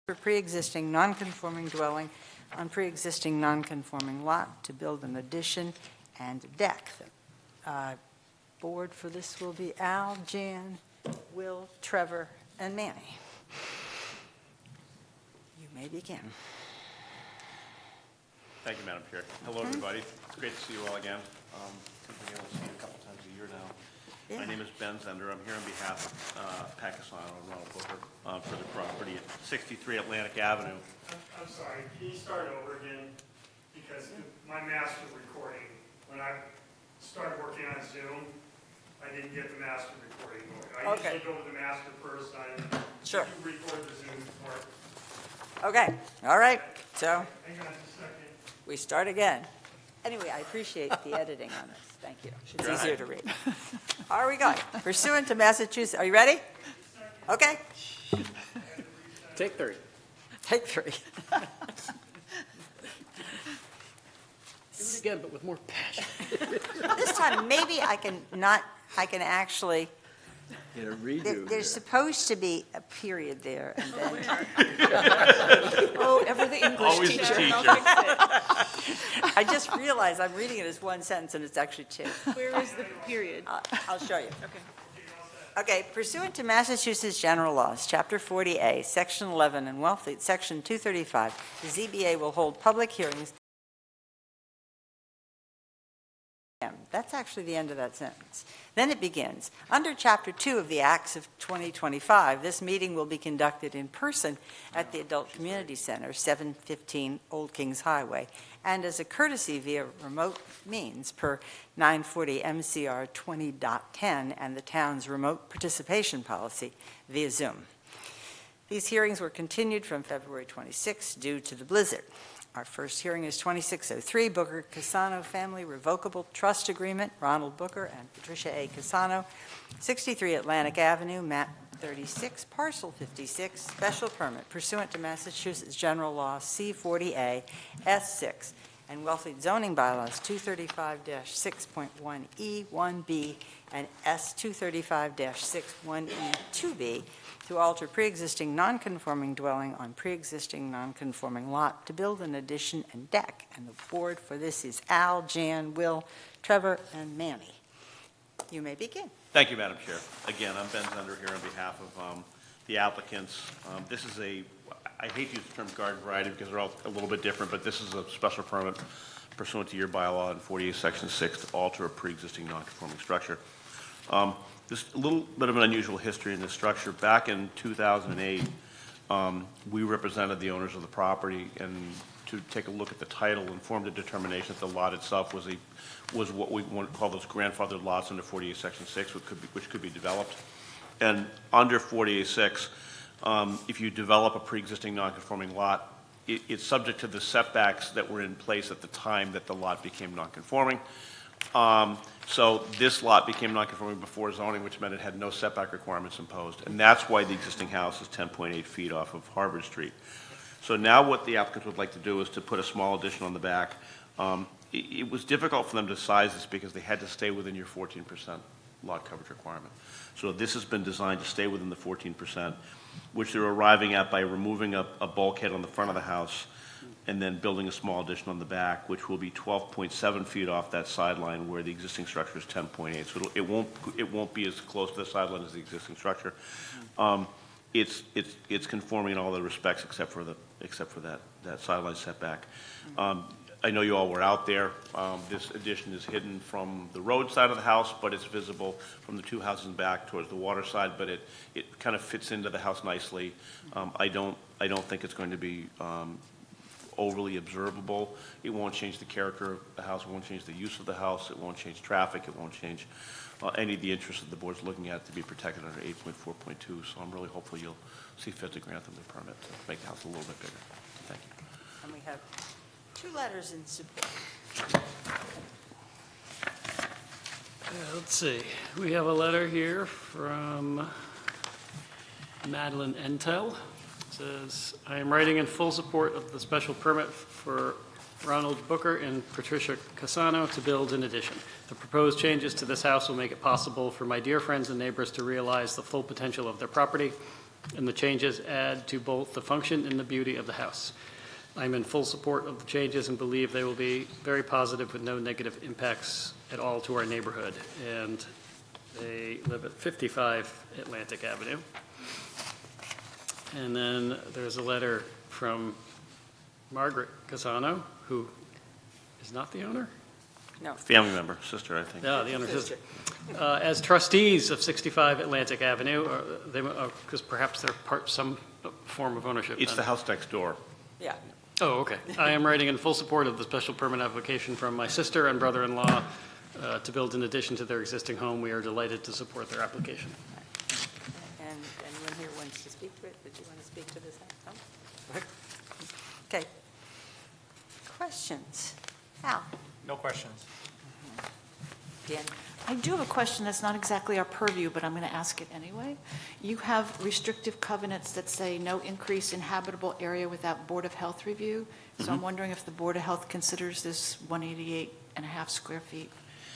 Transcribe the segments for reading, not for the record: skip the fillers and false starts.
for pre-existing non-conforming dwelling on pre-existing non-conforming lot to build an addition and deck. Board for this will be Al, Jan, Will, Trevor, and Manny. You may begin. Thank you, Madam Chair. Hello, everybody. It's great to see you all again. I've been able to see you a couple times a year now. Yeah. My name is Ben Zender. I'm here on behalf of Pat Casano and Ronald Booker for the property at 63 Atlantic Avenue. I'm sorry, can you start over again? Because my master recording, when I started working on Zoom, I didn't get the master recording going. I usually go with the master first. Sure. You record the Zoom part. Okay, all right, so Hang on just a second. we start again. Anyway, I appreciate the editing on this. Thank you. It's Sure. easier to read. How are we going? Pursuant to Massachusetts, are you ready? Okay, Take 3. take 3. Do it again, but with more passion. This time, maybe I can actually, In a redo. there's supposed to be a period there, and then, Oh, ever the English Always the teacher. teacher. I'll fix I just realized I'm reading it as one sentence, and it's actually 2. it. Where is the period? I'll show you. Okay. Okay, pursuant to Massachusetts General Laws, Chapter 40A, Section 11, and Wellfleet, Section 235, the ZBA will hold public hearings. That's actually the end of that sentence. Then it begins. Under Chapter 2 of the Acts of 2025, this meeting will be conducted in person at the Adult Community Center, 715 Old Kings Highway, and as a courtesy via remote means per 940 MCR 20.10 and the town's remote participation policy via Zoom. These hearings were continued from February 26 due to the blizzard. Our first hearing is 2603, Booker Casano Family Revocable Trust Agreement, Ronald Booker and Patricia A. Casano, 63 Atlantic Avenue, map 36, parcel 56, special permit pursuant to Massachusetts General Law C40A, S6, and Wellfleet zoning bylaws 235-6.1E, 1B, and S235-61E, 2B, to alter pre-existing non-conforming dwelling on pre-existing non-conforming lot to build an addition and deck. And the board for this is Al, Jan, Will, Trevor, and Manny. You may begin. Thank you, Madam Chair. Again, I'm Ben Zender here on behalf of the applicants. This is I hate to use the term garden variety because they're all a little bit different, but this is a special permit pursuant to your bylaw in 48 Section 6 to alter a pre-existing non-conforming structure. There's a little bit of an unusual history in this structure. Back in 2008, we represented the owners of the property and to take a look at the title and formed a determination that the lot itself was what we want to call those grandfathered lots under 48 Section 6, which could be developed. And under 48 6, if you develop a pre-existing non-conforming lot, it's subject to the setbacks that were in place at the time that the lot became non-conforming. So this lot became non-conforming before zoning, which meant it had no setback requirements imposed. And that's why the existing house is 10.8 feet off of Harvard Street. So now what the applicants would like to do is to put a small addition on the back. It was difficult for them to size this because they had to stay within your 14% lot coverage requirement. So this has been designed to stay within the 14%, which they're arriving at by removing a bulkhead on the front of the house and then building a small addition on the back, which will be 12.7 feet off that sideline where the existing structure is 10.8. So it won't be as close to the sideline as the existing structure. It's conforming in all the respects except for that sideline setback. I know you all were out there. This addition is hidden from the road side of the house, but it's visible from the two houses back towards the water side. But it kind of fits into the house nicely. I don't think it's going to be overly observable. It won't change the character of the house. It won't change the use of the house. It won't change traffic. It won't change any of the interests that the board's looking at to be protected under 8.4.2. So I'm really hopeful you'll see fit to grant them the permit to make the house a little bit bigger. Thank you. And we have 2 letters in support. Let's see. We have a letter here from Madeline Entel. It says, I am writing in full support of the special permit for Ronald Booker and Patricia Casano to build an addition. The proposed changes to this house will make it possible for my dear friends and neighbors to realize the full potential of their property. and the changes add to both the function and the beauty of the house. I'm in full support of the changes and believe they will be very positive with no negative impacts at all to our neighborhood. And they live at 55 Atlantic Avenue. And then there's a letter from Margaret Casano, who is not the owner? No. Family member, sister, I think. Yeah, the owner's sister. As trustees of 65 Atlantic Avenue, because perhaps they're some form of ownership. It's the house next door. Yeah. Oh, okay. I am writing in full support of the special permit application from my sister and brother-in-law to build an addition to their existing home. We are delighted to support their application. And anyone here wants to speak to it? Did you want to speak to this? No? Okay. Questions? Al? No questions. Dan? I do have a question that's not exactly our purview, but I'm going to ask it anyway. You have restrictive covenants that say no increase in habitable area without Board of Health review. So I'm wondering if the Board of Health considers this 188 and a half square feet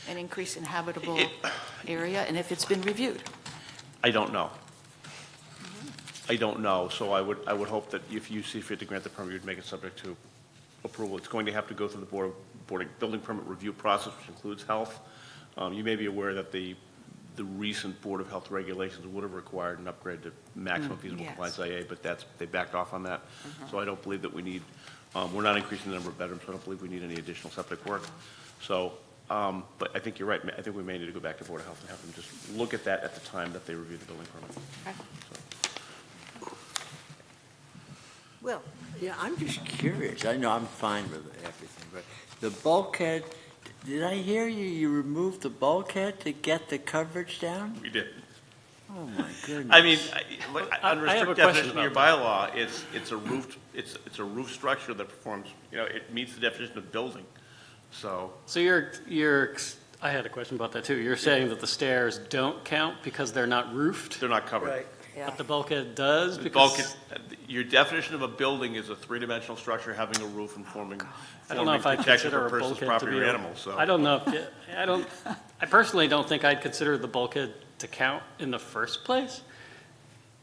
an increase in habitable area, and if it's been reviewed. I don't know. I don't know, so I would hope that if you see fit to grant the permit, you'd make it subject to approval. It's going to have to go through the building permit review process, which includes health. You may be aware that the recent Board of Health regulations would have required an upgrade to maximum feasible yes. compliance IA, but they backed off on that. So I don't believe that we need, we're not increasing the number of bedrooms, so I don't believe we need any additional septic work. So, but I think you're right. I think we may need to go back to Board of Health and have them just look at that at the time that they review the building permit. Okay. Will? Yeah, I'm just curious. I know I'm fine with everything, but the bulkhead, did I hear you removed the bulkhead to get the coverage down? We did. Oh, my goodness. I mean, look, I under have a strict question definition of your about bylaw, it's a roof structure that performs, it meets the definition of building. So, So I had a question about that too. You're saying that the stairs don't count because they're not roofed, they're not covered. Yeah. but the bulkhead does The because... bulkhead, your definition of a building is a three-dimensional structure having a roof and forming I don't know if I'd protection consider for a persons, bulkhead to property, be or a... animals, so. I don't know, I personally don't think I'd consider the bulkhead to count in the first place.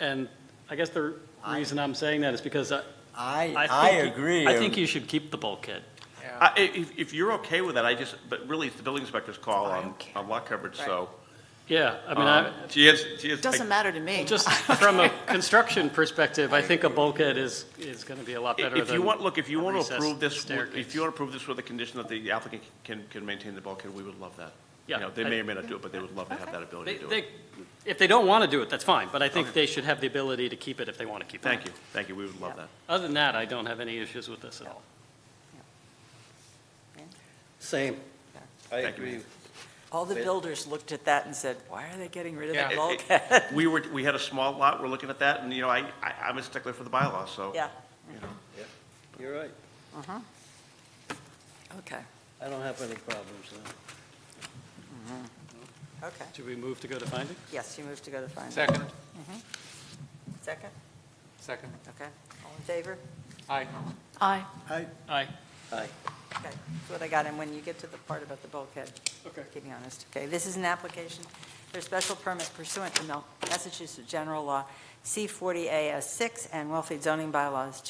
And I guess the reason I'm saying that is because I agree. I think you should keep the bulkhead. If you're okay with that, but really, it's the building inspector's call on lot coverage, so. Yeah, I mean, She has. Doesn't matter to me. just from a construction perspective, I think a bulkhead is going to be a lot better If than you want, look, if you a want to recessed approve this, staircase. if you want to approve this with the condition that the applicant can maintain the bulkhead, we would love that. Yeah, They may or may not do it, but they would love to have that ability to do it. If they don't want to do it, that's fine, but I think they should have the ability to keep it if they want to keep it. Thank you, we would love that. Other than that, I don't have any issues with this at all. Same. I Thank you. agree. All the builders looked at that and said, why are they getting rid of Yeah. the bulkhead? We had a small lot, we're looking at that, and, I'm a stickler for the bylaw, so. Yeah, You're right. okay, I don't have any problems there. okay. Should we move to go to findings? Yes, you move to go to findings. Second. Second? Second. Okay. All in favor? Aye. Aye. Aye. Aye. Okay, that's what I got, and when you get to the part about the bulkhead, keep me honest. Okay, this is an application for a special permit pursuant to Massachusetts General Law C-40A-S6 and Wellfleet zoning bylaws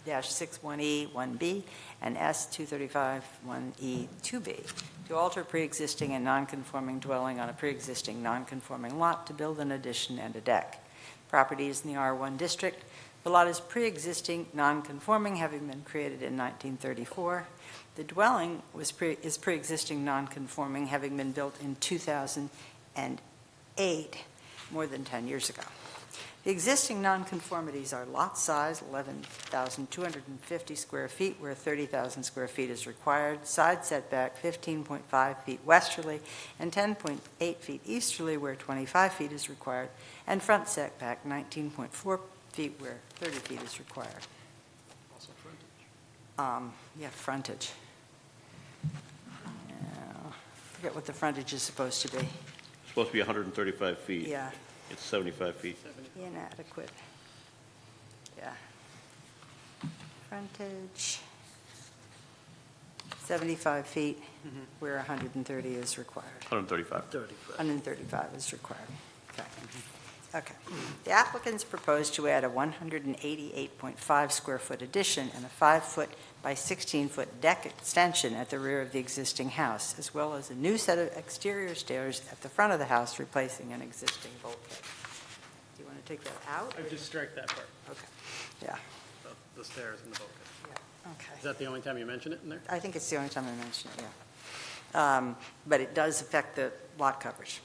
235-61E-1B and S-235-1E-2B to alter pre-existing and non-conforming dwelling on a pre-existing non-conforming lot to build an addition and a deck. Property is in the R1 district. The lot is pre-existing, non-conforming, having been created in 1934. The dwelling is pre-existing, non-conforming, having been built in 2008, more than 10 years ago. The existing nonconformities are lot size, 11,250 square feet, where 30,000 square feet is required, side setback, 15.5 feet westerly, and 10.8 feet easterly, where 25 feet is required, and front setback, 19.4 feet where 30 feet is required. Also frontage. Yeah, frontage. Yeah, forget what the frontage is supposed to be. It's supposed to be 135 feet. Yeah, It's 75 feet. inadequate. Yeah. Frontage, 75 feet where 130 is required. 135. 35. 135 is required. Okay. Okay. The applicants propose to add a 188.5 square foot addition and a 5-foot by 16-foot deck extension at the rear of the existing house, as well as a new set of exterior stairs at the front of the house, replacing an existing bulkhead. Do you want to take that out? I just strike that part, Okay. Yeah, the stairs and the bulkhead. yeah, okay. Is that the only time you mention it in there? I think it's the only time I mention it, yeah. But it does affect the lot coverage.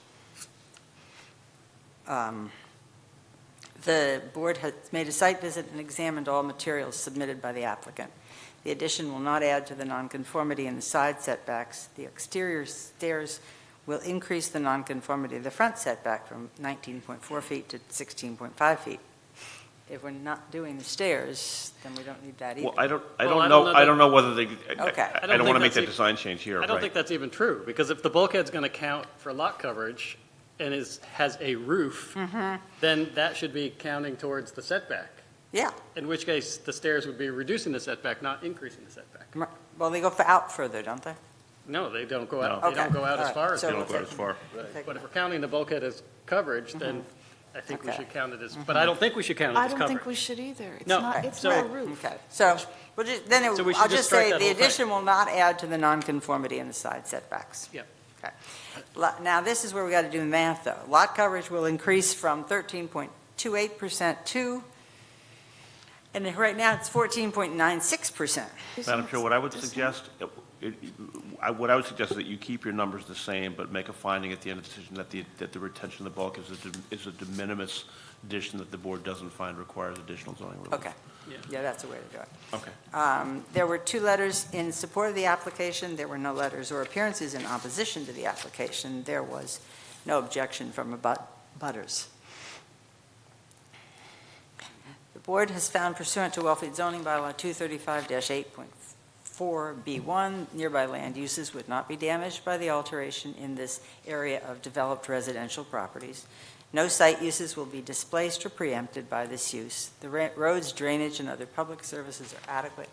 The board has made a site visit and examined all materials submitted by the applicant. The addition will not add to the nonconformity in the side setbacks. The exterior stairs will increase the nonconformity of the front setback from 19.4 feet to 16.5 feet. If we're not doing the stairs, then we don't need that either. Well, I don't Well, know, that- I don't know whether they, Okay. I don't want to make think that that's design change here, I don't right? think that's even true, because if the bulkhead's going to count for lot coverage and has a roof, then that should be counting towards the setback, Yeah, in which case the stairs would be reducing the setback, not increasing the setback. well, they go out further, don't they? No, they don't go out, No. they don't go out Okay, as all far right. as So They they don't go as far. But if we're counting the bulkhead as coverage, then I think we Okay. should count it as, but I don't think we should count it I as don't coverage. think we should either. It's No, not, it's so- not a roof. Okay, so we'll just, then So we should I'll just just strike say that the whole thing. addition will not add to the nonconformity in the side setbacks. Yep. Okay. Now, this is where we got to do the math, though. Lot coverage will increase from 13.28% to, and then right now it's 14.96%. Madam Chair, what I would suggest, what I would suggest is that you keep your numbers the same, but make a finding at the end of the decision that the retention of the bulk is a de minimis addition that the board doesn't find requires additional zoning relief. Okay, Yeah. yeah, that's a way to do it. Okay. There were 2 letters in support of the application. There were no letters or appearances in opposition to the application. There was no objection from butters. The board has found pursuant to Wellfleet zoning bylaw 235-8.4B1, nearby land uses would not be damaged by the alteration in this area of developed residential properties. No site uses will be displaced or preempted by this use. The roads, drainage, and other public services are adequate,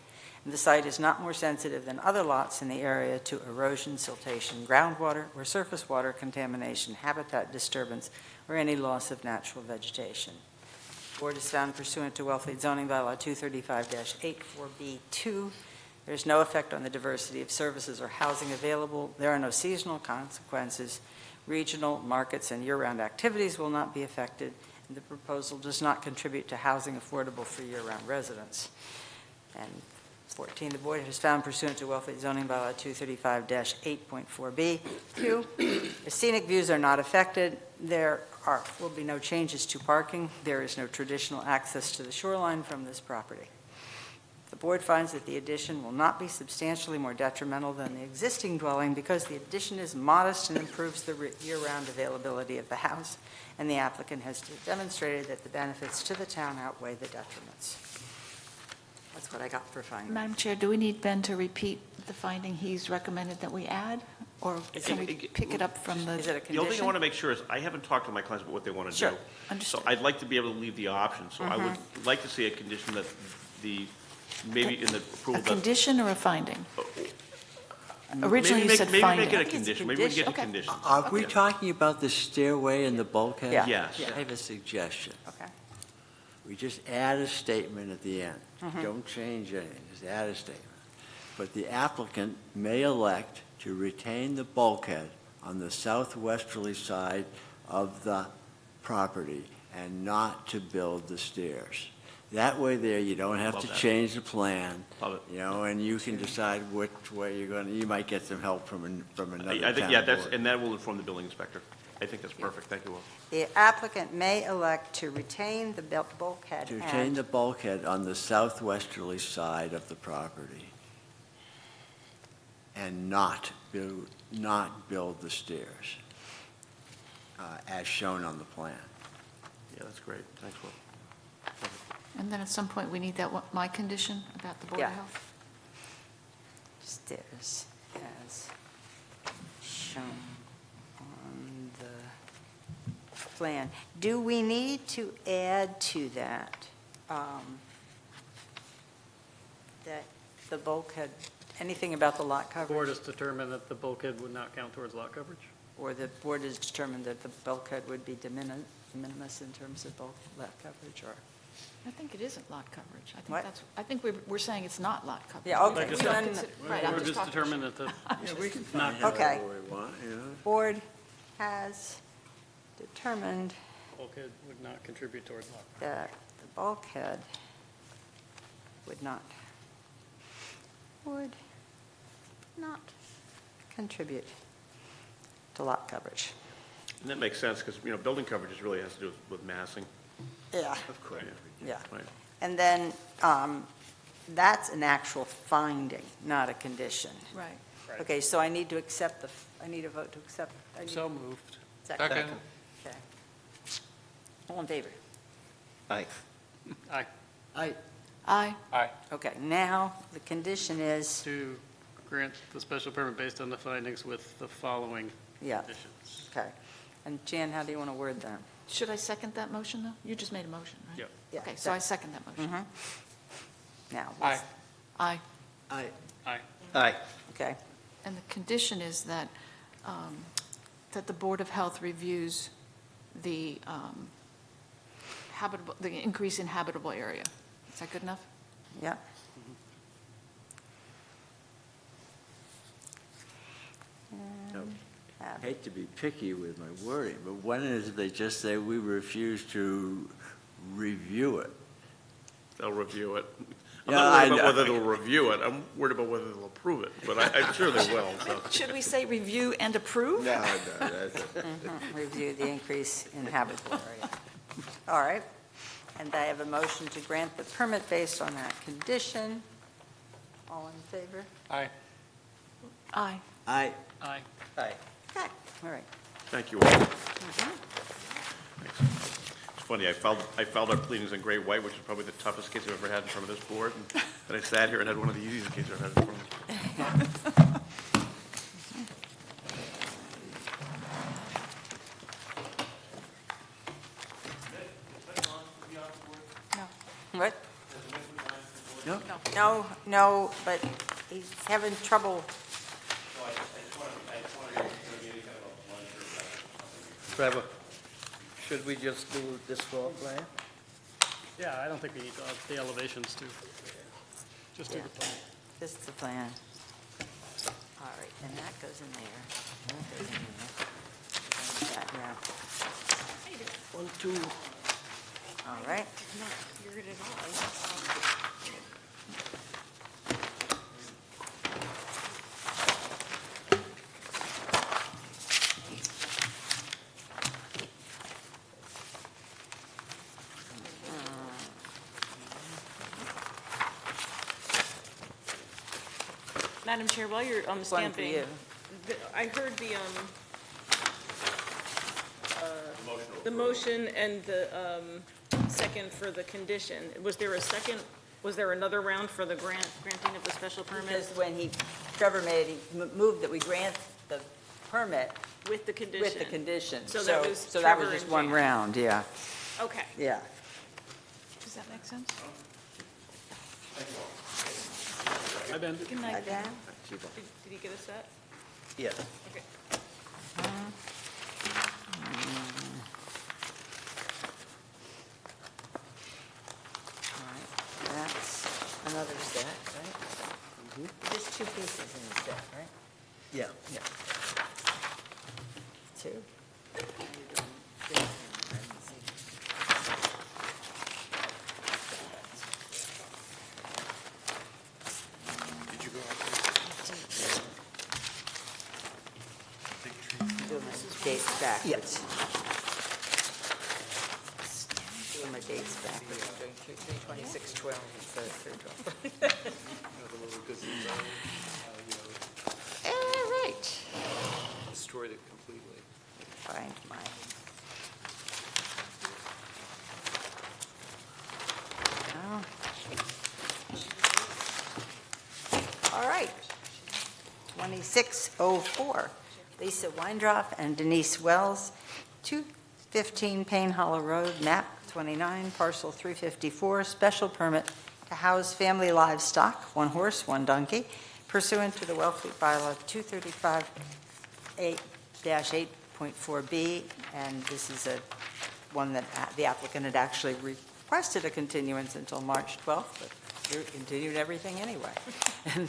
and the site is not more sensitive than other lots in the area to erosion, siltation, groundwater, or surface water contamination, habitat disturbance, or any loss of natural vegetation. Board is found pursuant to Wellfleet zoning bylaw 235-84B2. There's no effect on the diversity of services or housing available. There are no seasonal consequences. Regional markets and year-round activities will not be affected, and the proposal does not contribute to housing affordable for year-round residents. And 14, the board has found pursuant to Wellfleet zoning bylaw 235-8.4B2, the scenic views are not affected. There will be no changes to parking. There is no traditional access to the shoreline from this property. The board finds that the addition will not be substantially more detrimental than the existing dwelling because the addition is modest and improves the year-round availability of the house, and the applicant has demonstrated that the benefits to the town outweigh the detriments. That's what I got for finding. Madam Chair, do we need Ben to repeat the finding he's recommended that we add? Or can we pick it up from Is it a The only thing I condition? want to make sure is, I haven't talked to my clients about what they want to do. Sure, understood. So I'd like to be able to leave the option, so I would like to see a condition that maybe in the A approval that. condition or a finding? Originally, you said Maybe make finding. it a condition, maybe we can get a Okay. condition. Are we talking about the stairway and the bulkhead? Yeah. Yes. I have a suggestion. Okay. We just add a statement at the end. Don't change anything, just add a statement. But the applicant may elect to retain the bulkhead on the southwesterly side of the property and not to build the stairs. That way there, you don't have Love to that. change the plan, Love it. you know, and you can decide which way you're going to, you might get some help from another I think, town yeah, that's, board. and that will inform the building inspector. I think that's perfect, thank you, Will. The applicant may elect to retain the bulkhead To and... retain the bulkhead on the southwesterly side of the property and not build the stairs, as shown on the plan. Yeah, that's great, thanks, Will. And then at some point, we need that, my condition about the Board Yeah. of Health? Stairs as shown on the plan. Do we need to add to that, that the bulkhead, anything about the lot The board coverage? has determined that the bulkhead would not count towards lot coverage? Or the board has determined that the bulkhead would be minimis in terms of bulk lot coverage, or? I think it isn't lot coverage. What? I think we're saying it's not lot coverage. Yeah, okay. Like I We said, don't consider- Right, I'm We're just just talking. determined that the, Yeah, we can Not- find out Okay. what we want, you know? Board has determined bulkhead would not contribute towards lot. that the bulkhead would not contribute to lot coverage. And that makes sense, because, building coverage just really has to do with massing. Yeah. Of course. Yeah. Right. And then, that's an actual finding, not a condition. Right. Okay, so I need to accept I need a vote to accept. I need- So moved. Second. Second. Okay. All in favor? Aye. Aye. I, Aye. Aye. Okay, now, the condition is, To grant the special permit based on the findings with the following yeah, conditions. okay. And Jan, how do you want to word that? Should I second that motion, though? You just made a motion, right? Yep. Yeah, Okay, so I second that motion. Mhm. Now, Aye. what's- Aye. Aye. Aye. Aye. okay, And the condition is that, that the Board of Health reviews the the increase in habitable area. Is that good enough? yeah. And have- hate to be picky with my wording, but when is it they just say we refuse to review it? They'll review it. I'm Yeah, not I worried about know. whether they'll review it, I'm worried about whether they'll approve it, but I'm sure they will, so. Should we say review and approve? No, that's. Review the increase in habitable area. All right, and I have a motion to grant the permit based on that condition. All in favor? Aye. Aye. I, Aye. Aye. Okay, all right. Thank you all. It's funny, I filed our pleadings in gray white, which is probably the toughest case I've ever had in front of this board, and I sat here and had one of the easiest cases I've had in front of this board. What? no, No, but he's having trouble. Trevor, should we just do this floor plan? Yeah, I don't think we need the elevations to, just do the plan. This is the plan. All right, and that goes in there. That goes in there. That, yeah. 1, 2. All right. Madam Chair, while you're One for stamping, you. I heard the motion and the second for the condition. Was there a second, was there another round for the granting of the special permit Because when Trevor moved that we grant the permit with the condition? with the condition. So that was So that was Trevor just and one Jan. round, yeah, Okay. yeah. Does that make sense? Hi, Ben. Good Hi, night. Dan? Did he get a set? Yes. Okay. All right, that's another set, right? There's two pieces in the set, right? Yeah. Two? Doing my dates backwards. Doing my dates backwards, I'm doing 3/26/12 instead of 3/12. All right. Destroyed it completely. Find my. All right. 2604, Lisa Weindroff and Denise Wells, 215 Payne Hollow Road, map 29, parcel 354, special permit to house family livestock, one horse, one donkey, pursuant to the Wellfleet bylaw 235-8-8.4B, and this is a one that the applicant had actually requested a continuance until March 12th, but you continued everything anyway. And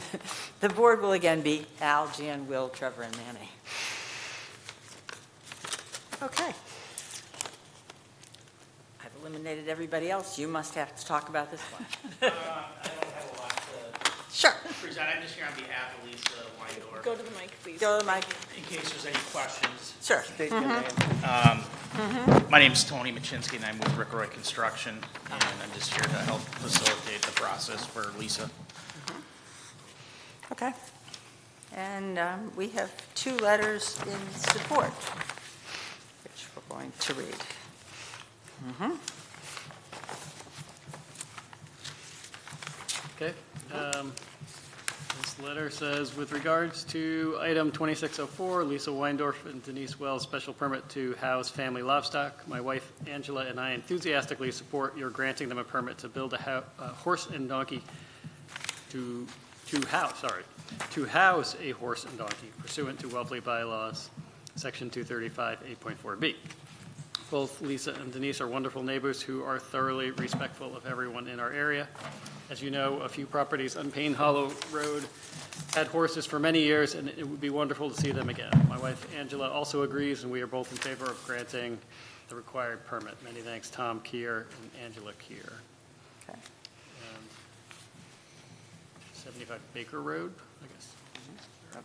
the board will again be Al, Jan, Will, Trevor, and Manny. Okay. I've eliminated everybody else. You must have to talk about this one. I don't have a lot to Sure. present. I'm just here on behalf of Lisa Wydorf, Go to the mic, please. Go to the mic. in case there's any questions. Sure. State your name. My name's Tony Machinsky, and I'm with Rickroy Construction, and I'm just here to help facilitate the process for Lisa. Okay. And we have 2 letters in support, which we're going to read. Okay. This letter says, with regards to item 2604, Lisa Weindorf and Denise Wells' special permit to house family livestock, my wife Angela and I enthusiastically support your granting them a permit to build a horse and donkey to house a horse and donkey pursuant to Wellfleet bylaws, section 235, 8.4B. Both Lisa and Denise are wonderful neighbors who are thoroughly respectful of everyone in our area. As you know, a few properties on Payne Hollow Road had horses for many years, and it would be wonderful to see them again. My wife Angela also agrees, and we are both in favor of granting the required permit. Many thanks, Tom Keir and Angela Keir. Okay. 75 Baker Road, I guess.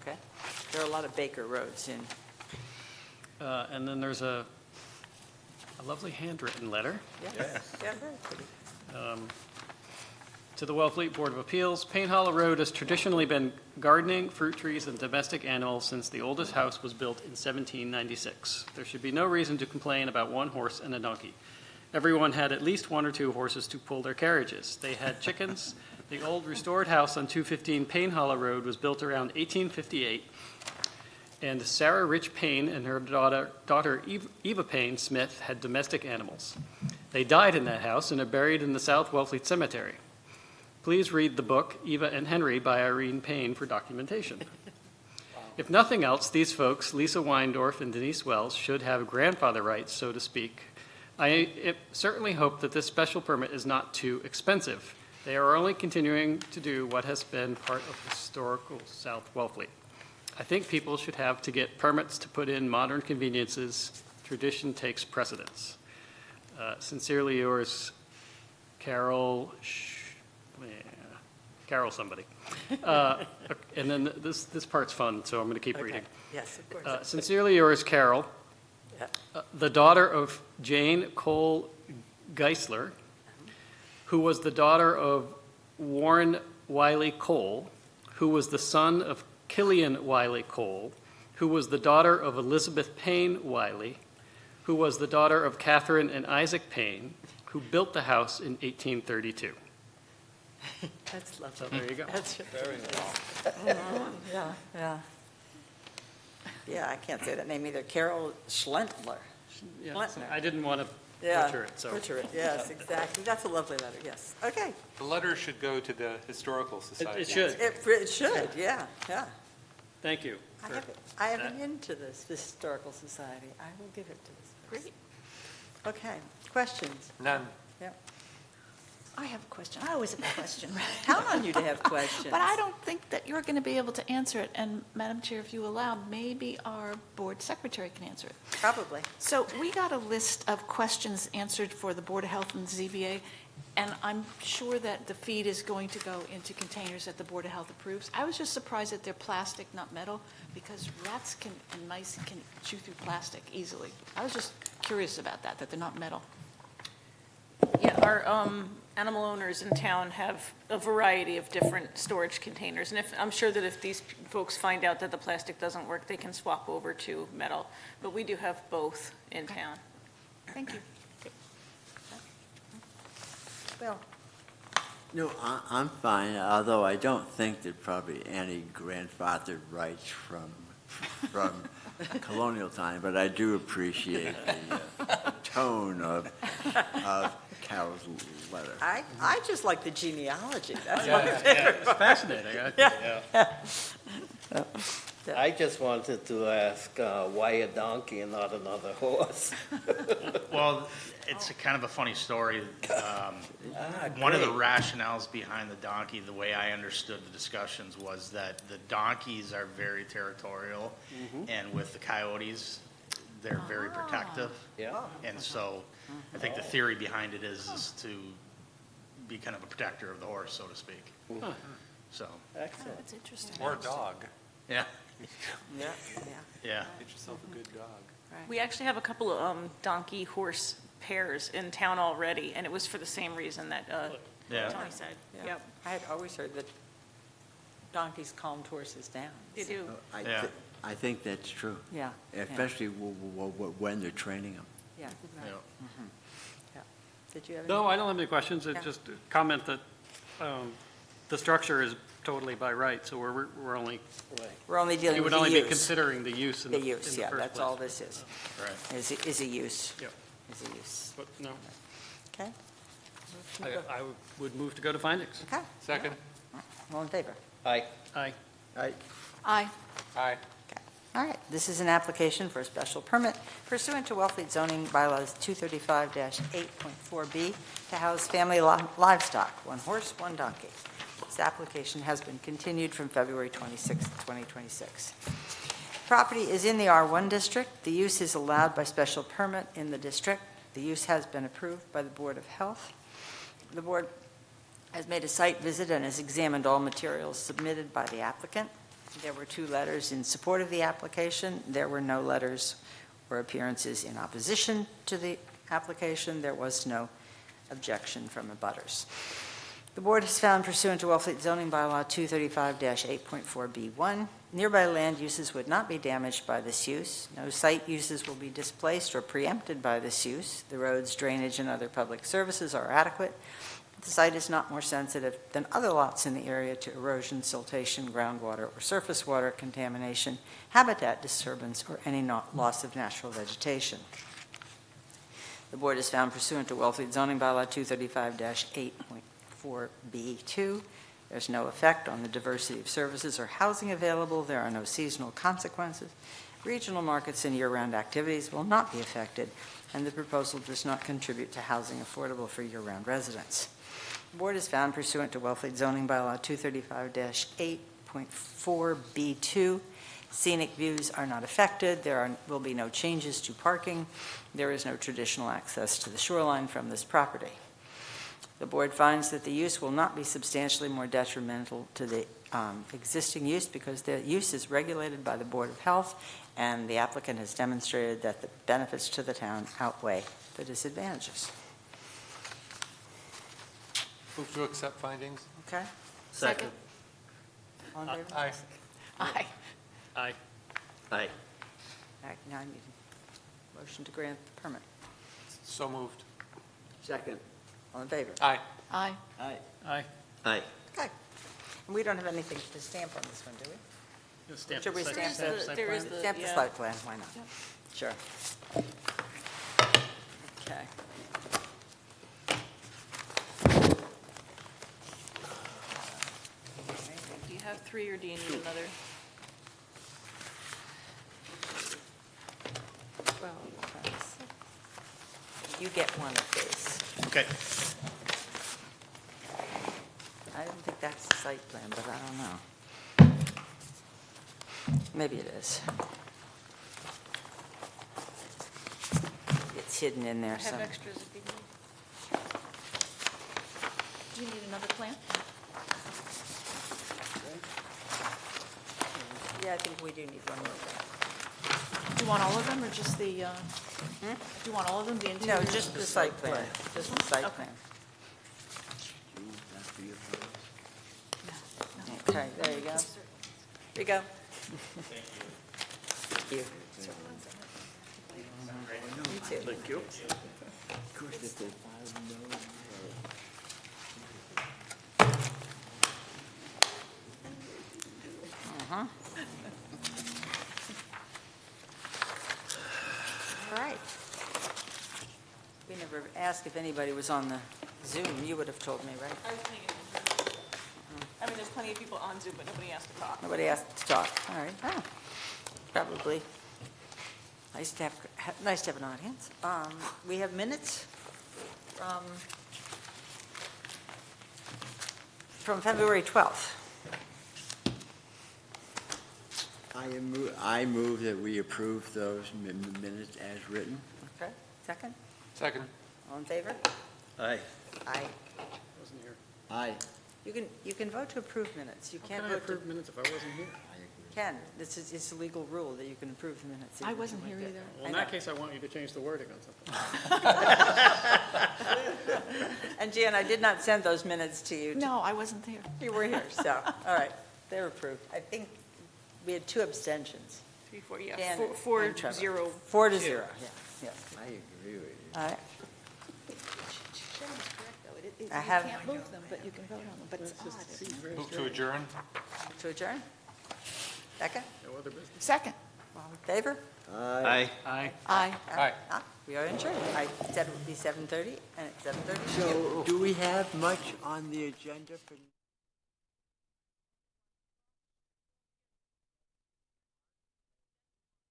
Okay. There are a lot of Baker roads in. And then there's a lovely handwritten letter. Yeah, very pretty. To the Wellfleet Board of Appeals, Payne Hollow Road has traditionally been gardening, fruit trees, and domestic animals since the oldest house was built in 1796. There should be no reason to complain about one horse and a donkey. Everyone had at least 1 or 2 horses to pull their carriages. They had chickens. The old restored house on 215 Payne Hollow Road was built around 1858, and Sarah Rich Payne and her daughter Eva Payne Smith had domestic animals. They died in that house and are buried in the South Wellfleet Cemetery. Please read the book Eva and Henry by Irene Payne for documentation. If nothing else, these folks, Lisa Weindorf and Denise Wells, should have grandfather rights, so to speak. I certainly hope that this special permit is not too expensive. They are only continuing to do what has been part of historical South Wellfleet. I think people should have to get permits to put in modern conveniences. Tradition takes precedence. Sincerely yours, Carol somebody. And then this part's fun, so I'm going to keep reading. Yes, of course. Sincerely yours, Carol, the daughter of Jane Cole Geisler, who was the daughter of Warren Wiley Cole, who was the son of Killian Wiley Cole, who was the daughter of Elizabeth Payne Wiley, who was the daughter of Catherine and Isaac Payne, who built the house in 1832. That's lovely. So there you go. That's Very nice. Yeah. Yeah, I can't say that name either. Carol Schlentler. Yeah, Blentner. I didn't want to Yeah. butcher it, so. Butcher it, yes, exactly. That's a lovely letter, yes. Okay. The letter should go to the Historical Society. It should. It should, yeah. Thank you. I have an into this Historical Society. I will give it to this person. Great. Okay, questions? None. Yep. I have a question. I always have a question. Count on you to have questions. But I don't think that you're going to be able to answer it. And Madam Chair, if you allow, maybe our board secretary can answer it. Probably. So we got a list of questions answered for the Board of Health and ZBA, and I'm sure that the feed is going to go into containers that the Board of Health approves. I was just surprised that they're plastic, not metal, because rats and mice can chew through plastic easily. I was just curious about that they're not metal. Yeah, our animal owners in town have a variety of different storage containers. And I'm sure that if these folks find out that the plastic doesn't work, they can swap over to metal. But we do have both in town. Thank you. Well, No, I'm fine, although I don't think that probably any grandfathered rights from colonial time, but I do appreciate the tone of Carol's letter. I just like the genealogy. That's It's fascinating. I just wanted to ask, why a donkey and not another horse? Well, it's a kind of a funny story. One of the great. rationales behind the donkey, the way I understood the discussions, was that the donkeys are very territorial, and with the coyotes, they're very protective. Yeah. And so I think the theory behind it is to be kind of a protector of the horse, so to speak. So, Excellent. That's interesting. Or a dog. yeah, Yeah, yeah. Get yourself a good dog. We actually have a couple of donkey horse pairs in town already, and it was for the same reason that Yeah. Tony said. yeah. Yep, I had always heard that donkeys calmed horses down. they do. Yeah. I think that's true, Yeah. especially when they're training them. Yeah. Yeah. Yeah. Did you have any? No, I don't have any questions. Yeah. It's just a comment that the structure is totally by right, so we're only, We're only dealing you with would the only be use. considering the use in The the use, first yeah, place. that's all this is, Right. is a use. Yep. Is a use. But no, Okay? I would move to go to findings. Okay, Second? all in favor? Aye. Aye. Aye. Aye. Okay. All right, this is an application for a special permit pursuant to Wellfleet zoning bylaws 235-8.4B to house family livestock, one horse, one donkey. This application has been continued from February 26, 2026. Property is in the R1 district. The use is allowed by special permit in the district. The use has been approved by the Board of Health. The board has made a site visit and has examined all materials submitted by the applicant. There were 2 letters in support of the application. There were no letters or appearances in opposition to the application. There was no objection from abutters. The board has found pursuant to Wellfleet zoning bylaw 235-8.4B1, nearby land uses would not be damaged by this use. No site uses will be displaced or preempted by this use. The roads, drainage, and other public services are adequate. The site is not more sensitive than other lots in the area to erosion, siltation, groundwater, or surface water contamination, habitat disturbance, or any loss of natural vegetation. The board has found pursuant to Wellfleet zoning bylaw 235-8.4B2, there's no effect on the diversity of services or housing available. There are no seasonal consequences. Regional markets and year-round activities will not be affected, and the proposal does not contribute to housing affordable for year-round residents. The board has found pursuant to Wellfleet zoning bylaw 235-8.4B2, scenic views are not affected. There will be no changes to parking. There is no traditional access to the shoreline from this property. The board finds that the use will not be substantially more detrimental to the existing use because the use is regulated by the Board of Health, and the applicant has demonstrated that the benefits to the town outweigh the disadvantages. Move to accept findings? Okay? Second. All in favor? Aye. Aye. Aye. Aye. All right, now I need a motion to grant the permit. So moved. Second. All in favor? Aye. Aye. Aye. Aye. Aye. Okay. And we don't have anything to stamp on this one, do we? Just stamp Should we the stamp site- the- site there is plan? the- Stamp the yeah. site plan, why not? Sure. Okay. Do you have 3 or do you need another? Well, you get one of these. Okay. I don't think that's the site plan, but I don't know. Maybe it is. It's hidden in I there have somewhere. extras if you need. Do you need another plan? Yeah, I think we do need one more. Do you want all of them, or just the, do you want all of them, the interior? No, just the site plan, just the site Okay. plan. Okay, there you go. There you go. Thank you. You too. Thank you. Of course, if they file no. All right. We never asked if anybody was on the Zoom. You would have told me, right? I was paying attention. I mean, there's plenty plenty of people on Zoom, but nobody asked to talk. Nobody asked to talk, all right. Oh, probably nice to have an audience. We have minutes from February 12th. I move that we approve those minutes as written. Okay, second? Second. All in favor? Aye. Aye. Wasn't here. Aye. You can vote to approve minutes. You How can't can I vote to... approve minutes if I wasn't here? Can. It's a legal rule that you can approve the minutes. I even if wasn't you here weren't either. there. Well, I in know. that case, I want you to change the wording on something. And Jan, I did not send those minutes to you. No, I wasn't there. You were here, so, all right, they're approved. I think we had 2 abstentions. 3, 4, yeah, Dan 4, and Trevor. 0. 4 to 0, yeah, yes. I agree with you. All right, Sharon's correct, though. You I have- can't move them, but you can vote on them, but it's It's just, odd. it seems very Move to strange. adjourn? to adjourn? Second? No other business? Second. All in favor? Aye. Aye. Aye. Aye. We are adjourned. I said it would be 7:30, and it's 7:30. So, do we have much on the agenda for?